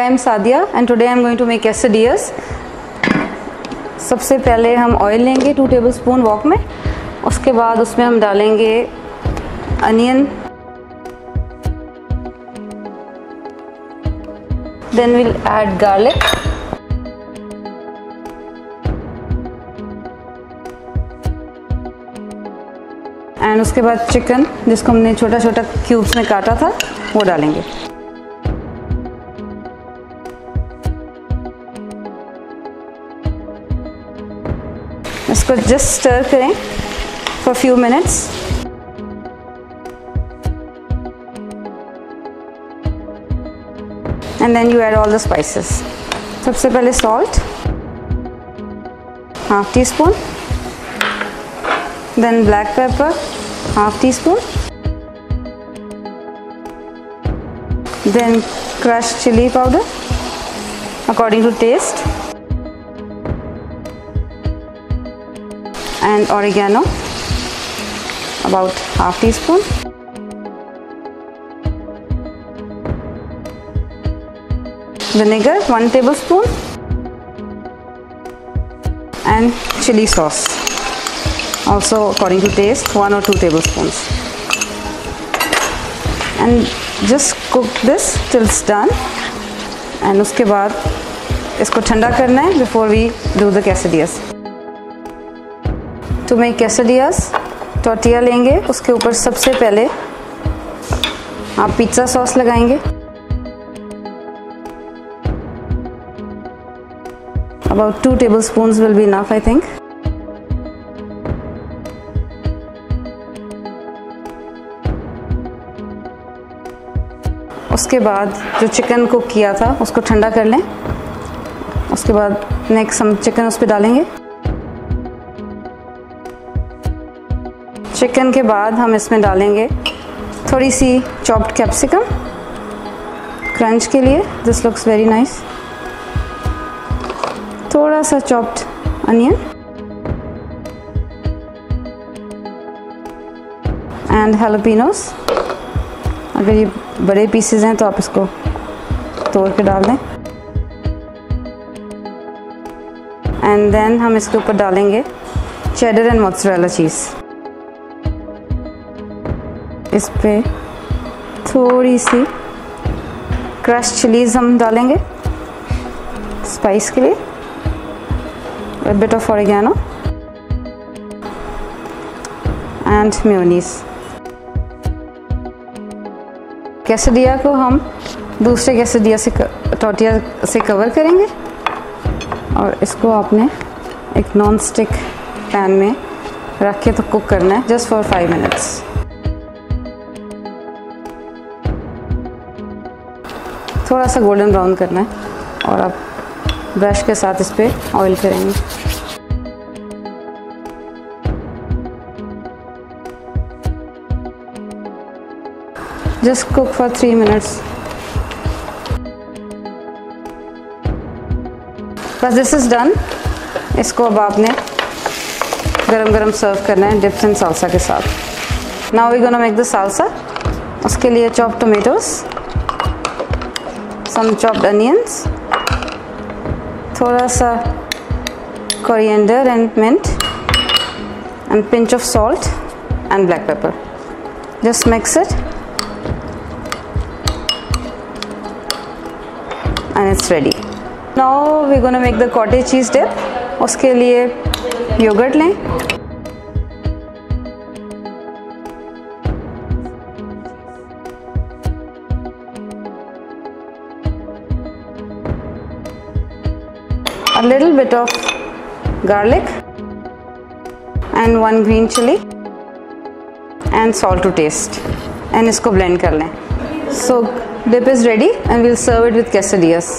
am Sadia and today I am going to make quesadillas. सबसे पहले हम oil लेंगे 2 टेबलस्पून वॉक में, उसके बाद उसमें हम डालेंगे onion, then will add garlic, and उसके बाद चिकन जिसको हमने छोटा छोटा क्यूब्स में काटा था वो डालेंगे। इसको जस्ट स्टर करें for few minutes. And then you add all the spices. सबसे पहले salt half teaspoon, then black pepper half teaspoon, then crushed chilli powder according to taste, and oregano about half teaspoon, vinegar 1 tablespoon, and chili sauce also according to taste 1 or 2 tablespoons, and just cook this till it's done। and उसके बाद इसको ठंडा करना है before we do the quesadillas। तो मैं quesadillas tortilla लेंगे, उसके ऊपर सबसे पहले आप पिज़्ज़ा सॉस लगाएंगे, about 2 tablespoons will be enough I think। उसके बाद जो चिकन कुक किया था उसको ठंडा कर लें। उसके बाद नेक्स्ट हम चिकन उस पर डालेंगे। चिकन के बाद हम इसमें डालेंगे थोड़ी सी चॉप्ड कैप्सिकम क्रंच के लिए, दिस लुक्स वेरी नाइस, थोड़ा सा चॉप्ड अनियन एंड हैलोपिनोस। अगर ये बड़े पीसेस हैं तो आप इसको तोड़ के डाल दें। एंड देन हम इसके ऊपर डालेंगे चेडर एंड मोज़रेला चीज़। इस पे थोड़ी सी क्रश्ड चिलीज हम डालेंगे स्पाइस के लिए, a bit of oregano and mayonnaise। quesadilla को हम दूसरे quesadilla से टॉर्टिया से कवर करेंगे और इसको आपने एक नॉन स्टिक पैन में रख के तो कुक करना है जस्ट फॉर 5 मिनट्स। थोड़ा सा गोल्डन ब्राउन करना है और आप ब्रश के साथ इस पे ऑयल करेंगे। Just cook for 3 minutes. बस दिस इज डन। इसको अब आपने गरम गरम सर्व करना है डिप्स एंड साल्सा के साथ। Now we gonna make the salsa. उसके लिए chopped tomatoes, some chopped onions, थोड़ा सा coriander and mint, and pinch of salt and black pepper। Just mix it and it's ready। Now we're gonna make the cottage cheese dip। उसके लिए yogurt लें, a little bit of garlic and 1 green chili and salt to taste, and इसको blend कर लें। So dip is ready and we'll serve it with quesadillas।